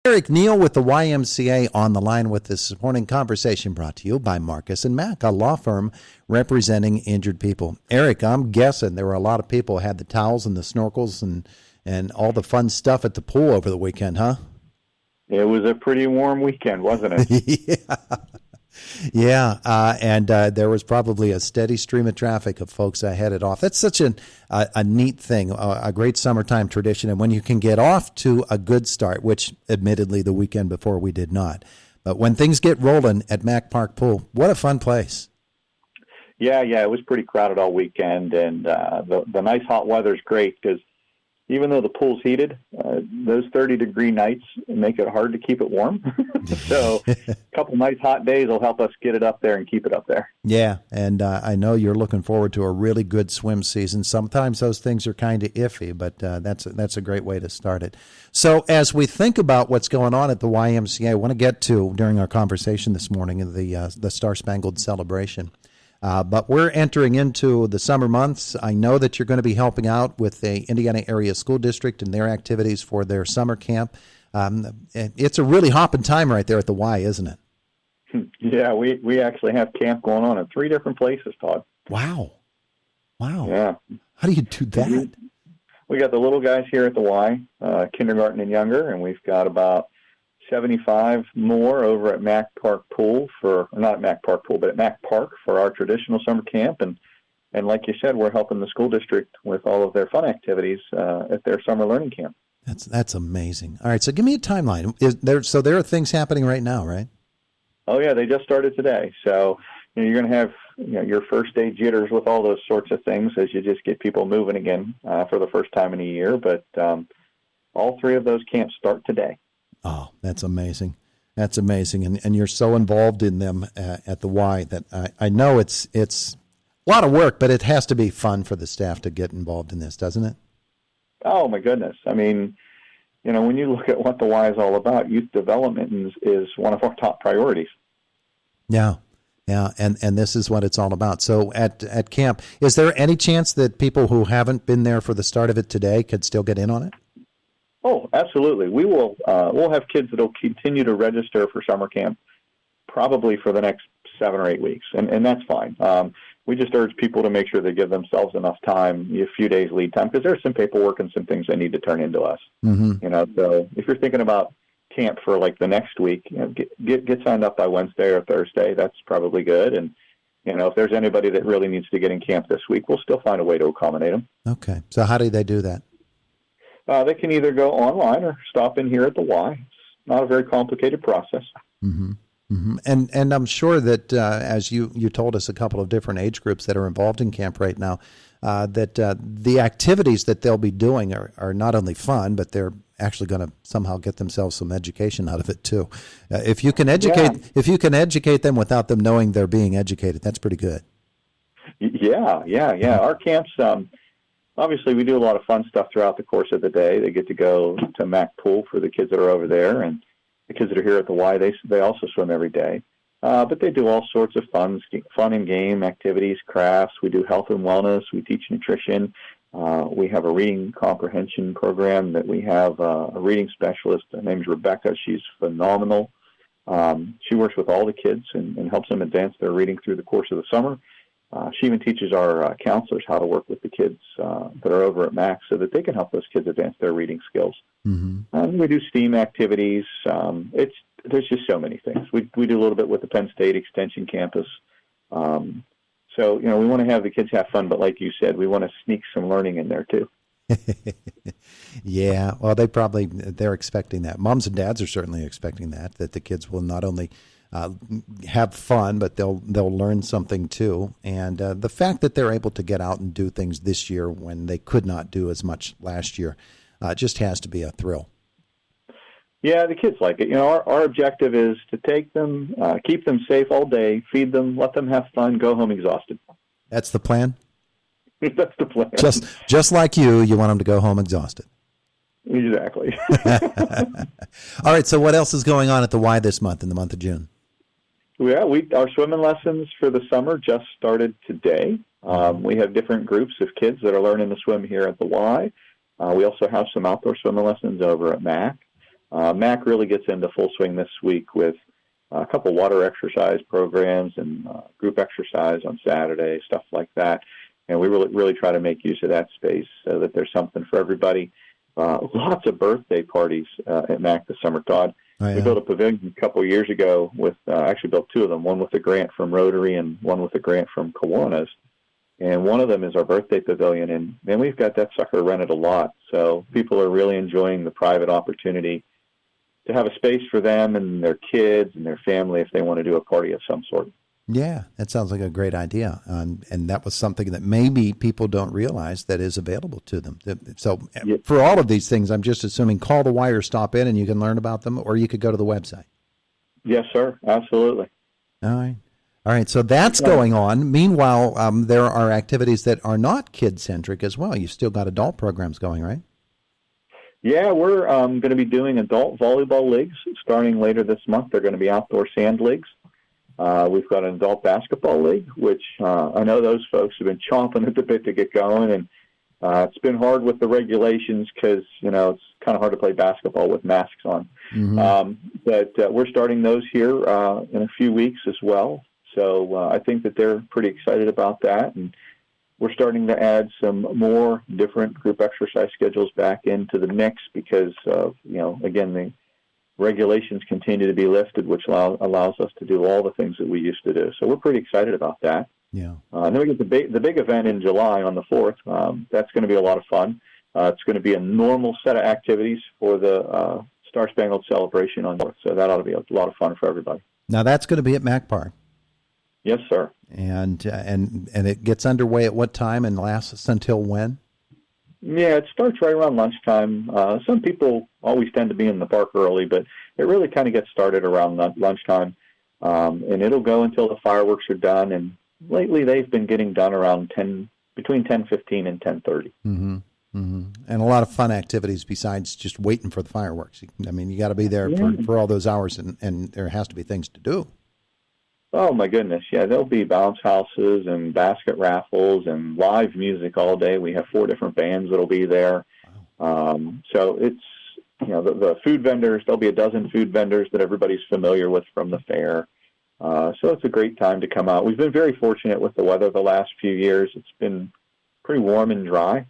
Eric Neal with the YMCA on the line with this morning conversation brought to you by Marcus and Mack, a law firm representing injured people. Eric, I'm guessing there were a lot of people who had the towels and the snorkels and all the fun stuff at the pool over the weekend, huh? It was a pretty warm weekend, wasn't it? Yeah, and there was probably a steady stream of traffic of folks headed off. That's such a neat thing, a great summertime tradition, and when you can get off to a good start, which admittedly the weekend before we did not, but when things get rolling at Mack Park Pool, what a fun place. Yeah, it was pretty crowded all weekend, and the nice hot weather's great because even though the pool's heated, those 30-degree nights make it hard to keep it warm. So a couple nice hot days will help us get it up there and keep it up there. Yeah, and I know you're looking forward to a really good swim season. Sometimes those things are kind of iffy, but that's a great way to start it. So as we think about what's going on at the YMCA, I want to get to, during our conversation this morning, the Star-Spangled Celebration. But we're entering into the summer months. I know that you're going to be helping out with the Indiana Area School District and their activities for their summer camp. It's a really hopping time right there at the Y, isn't it? Yeah, we actually have camp going on in 3 different places, Todd. Wow. Yeah. How do you do that? We got the little guys here at the Y, kindergarten and younger, and we've got about 75 more over at Mack Park Pool not at Mack Park Pool, but at Mack Park for our traditional summer camp. And like you said, we're helping the school district with all of their fun activities at their summer learning camp. That's amazing. All right, so give me a timeline. So there are things happening right now, right? Oh yeah, they just started today. So you're going to have your first day jitters with all those sorts of things as you just get people moving again for the first time in a year. But all 3 of those camps start today. Oh, that's amazing. That's amazing. And you're so involved in them at the Y that I know it's a lot of work, but it has to be fun for the staff to get involved in this, doesn't it? Oh, my goodness. I mean, when you look at what the Y is all about, youth development is one of our top priorities. Yeah. And this is what it's all about. So at camp, is there any chance that people who haven't been there for the start of it today could still get in on it? Oh, absolutely. We will. We'll have kids that will continue to register for summer camp probably for the next 7 or 8 weeks, and that's fine. We just urge people to make sure they give themselves enough time, a few days lead time, because there's some paperwork and some things they need to turn into us. Mm-hmm. So if you're thinking about camp for like the next week, get signed up by Wednesday or Thursday. That's probably good. And if there's anybody that really needs to get in camp this week, we'll still find a way to accommodate them. Okay. So how do they do that? They can either go online or stop in here at the Y. It's not a very complicated process. Mm-hmm. Mm-hmm. And I'm sure that as you told us a couple of different age groups that are involved in camp right now, that the activities that they'll be doing are not only fun, but they're actually going to somehow get themselves some education out of it too. If you can educate them without them knowing they're being educated, that's pretty good. Yeah. Our camps. Obviously, we do a lot of fun stuff throughout the course of the day. They get to go to Mack Pool for the kids that are over there, and the kids that are here at the Y, they also swim every day. But they do all sorts of fun and game activities, crafts. We do health and wellness. We teach nutrition. We have a reading comprehension program that we have a reading specialist. Her name's Rebecca. She's phenomenal. She works with all the kids and helps them advance their reading through the course of the summer. She even teaches our counselors how to work with the kids that are over at Mack so that they can help those kids advance their reading skills. Mm-hmm. We do STEAM activities. There's just so many things. We do a little bit with the Penn State Extension campus. So, we want to have the kids have fun, but like you said, we want to sneak some learning in there too. Yeah, well, they're expecting that. Moms and dads are certainly expecting that the kids will not only have fun, but they'll learn something too. And the fact that they're able to get out and do things this year when they could not do as much last year just has to be a thrill. Yeah, the kids like it. Our objective is to take them, keep them safe all day, feed them, let them have fun, go home exhausted. That's the plan? That's the plan. Just like you want them to go home exhausted. Exactly. All right, so what else is going on at the Y this month, in the month of June? Yeah, our swimming lessons for the summer just started today. We have different groups of kids that are learning to swim here at the Y. We also have some outdoor swimming lessons over at Mack. Mack really gets into full swing this week with a couple water exercise programs and group exercise on Saturday, stuff like that. And we really try to make use of that space so that there's something for everybody. Lots of birthday parties at Mack this summer, Todd. Oh, yeah. We built a pavilion a couple of years ago with, actually built two of them, one with a grant from Rotary and one with a grant from Kiwanis. And one of them is our birthday pavilion. And man, we've got that sucker rented a lot. So people are really enjoying the private opportunity to have a space for them and their kids and their family if they want to do a party of some sort. Yeah, that sounds like a great idea. And that was something that maybe people don't realize that is available to them. So for all of these things, I'm just assuming call the Y or stop in and you can learn about them, or you could go to the website. Yes, sir. Absolutely. All right. All right. So that's going on. Meanwhile, there are activities that are not kid-centric as well. You've still got adult programs going, right? Yeah, we're going to be doing adult volleyball leagues starting later this month. They're going to be outdoor sand leagues. We've got an adult basketball league, which I know those folks have been chomping at the bit to get going, and it's been hard with the regulations because, it's kind of hard to play basketball with masks on. Mm-hmm. But we're starting those here in a few weeks as well. So I think that they're pretty excited about that, and we're starting to add some more different group exercise schedules back into the mix because, again, the regulations continue to be lifted, which allows us to do all the things that we used to do. So we're pretty excited about that. Yeah. And then we get the big event in July on the 4th. That's going to be a lot of fun. It's going to be a normal set of activities for the Star Spangled Celebration on 4th. So that ought to be a lot of fun for everybody. Now that's going to be at Mack Park. Yes, sir. And it gets underway at what time and lasts until when? Yeah, it starts right around lunchtime. Some people always tend to be in the park early, but it really kind of gets started around lunchtime. And it'll go until the fireworks are done. And lately they've been getting done around between 10:15 and 10:30. Mm-hmm. Mm-hmm. And a lot of fun activities besides just waiting for the fireworks. I mean, you got to be there for all those hours, and there has to be things to do. Oh, my goodness. Yeah, there'll be bounce houses and basket raffles and live music all day. We have 4 different bands that'll be there. Wow. So it's, the food vendors, there'll be a dozen food vendors that everybody's familiar with from the fair. So it's a great time to come out. We've been very fortunate with the weather the last few years. It's been pretty warm and dry.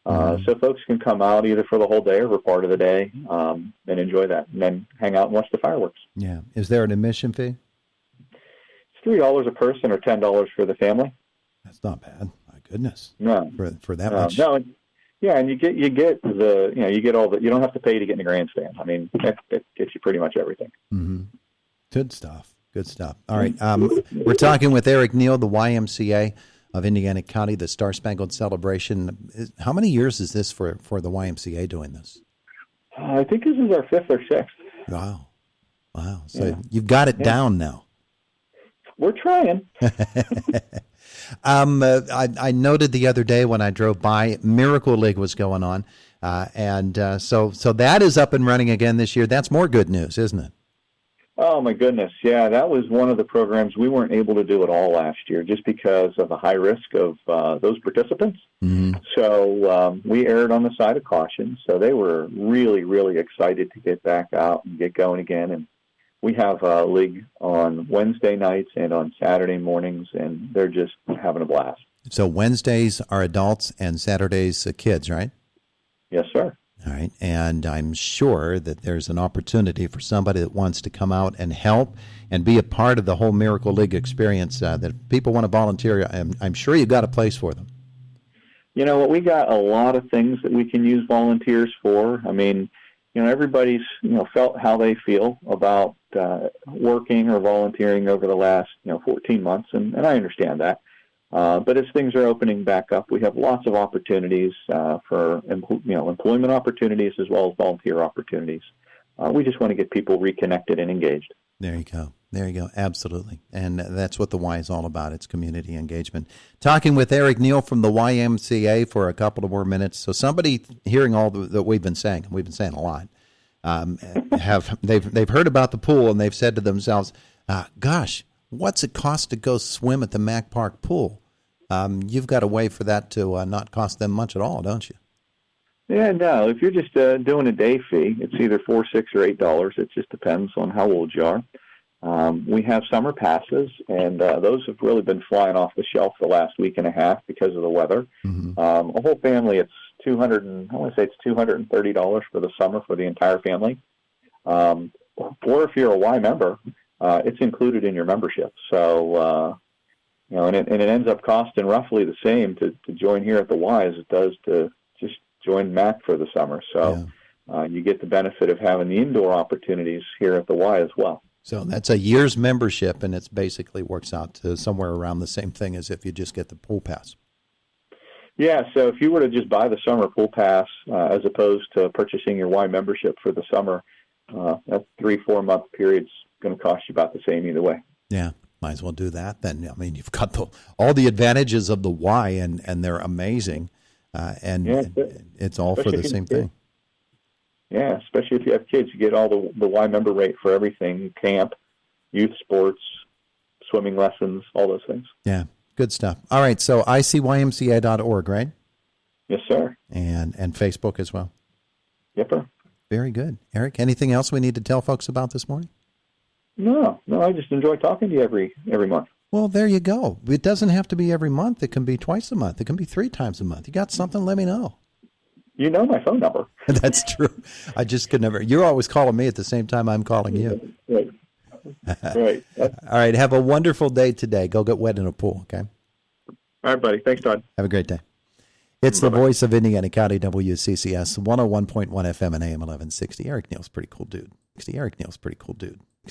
So folks can come out either for the whole day or for part of the day and enjoy that and then hang out and watch the fireworks. Yeah. Is there an admission fee? $3 a person or $10 for the family. That's not bad. My goodness. No. For that much. No. Yeah, and you get you get all the, you don't have to pay to get in the grandstand. I mean, that gets you pretty much everything. Mm-hmm. Good stuff. All right. We're talking with Eric Neal, the YMCA of Indiana County, the Star Spangled Celebration. How many years is this for the YMCA doing this? I think this is our 5th or 6th. Wow. So you've got it down now. We're trying. I noted the other day when I drove by, Miracle League was going on, and so that is up and running again this year. That's more good news, isn't it? Oh, my goodness. Yeah, that was one of the programs we weren't able to do at all last year just because of the high risk of those participants. Mm-hmm. So we erred on the side of caution. So they were really, really excited to get back out and get going again. And we have a league on Wednesday nights and on Saturday mornings, and they're just having a blast. So Wednesdays are adults and Saturdays kids, right? Yes, sir. All right, and I'm sure that there's an opportunity for somebody that wants to come out and help and be a part of the whole Miracle League experience, that if people want to volunteer, I'm sure you've got a place for them. You know what, we got a lot of things that we can use volunteers for. I mean, everybody's, felt how they feel about working or volunteering over the last, 14 months, and I understand that. But as things are opening back up, we have lots of opportunities for employment opportunities as well as volunteer opportunities. We just want to get people reconnected and engaged. There you go. Absolutely. And that's what the Y is all about. It's community engagement. Talking with Eric Neal from the YMCA for a couple of more minutes. So somebody hearing all that we've been saying a lot, they've heard about the pool and they've said to themselves, gosh, what's it cost to go swim at the Mack Park Pool? You've got a way for that to not cost them much at all, don't you? Yeah, no. If you're just doing a day fee, it's either $4, $6, or $8. It just depends on how old you are. We have summer passes, and those have really been flying off the shelf the last week and a half because of the weather. Mm-hmm. A whole family, it's $230 for the summer for the entire family. Or if you're a Y member, it's included in your membership. So, and it ends up costing roughly the same to join here at the Y as it does to just join Mack for the summer. So you get the benefit of having the indoor opportunities here at the Y as well. So that's a year's membership, and it's basically works out to somewhere around the same thing as if you just get the pool pass. Yeah, so if you were to just buy the summer pool pass as opposed to purchasing your Y membership for the summer, that 3-4 month period's going to cost you about the same either way. Yeah, might as well do that then. I mean, you've got all the advantages of the Y, and they're amazing, it's all for the same thing. Yeah, especially if you have kids, you get all the Y member rate for everything: camp, youth sports, swimming lessons, all those things. Yeah, good stuff. All right, so icymca.org, right? Yes, sir. And Facebook as well. Yep, sir. Very good. Eric, anything else we need to tell folks about this morning? No, I just enjoy talking to you every month. Well, there you go. It doesn't have to be every month. It can be twice a month. It can be 3 times a month. You got something, let me know. You know my phone number. That's true. I just could never. You're always calling me at the same time I'm calling you. Right. Right. All right. Have a wonderful day today. Go get wet in a pool, okay? All right, buddy. Thanks, Todd. Have a great day. It's Bye-bye. The voice of Indiana County, WCCS, 101.1 FM and AM 1160. Eric Neal's pretty cool dude.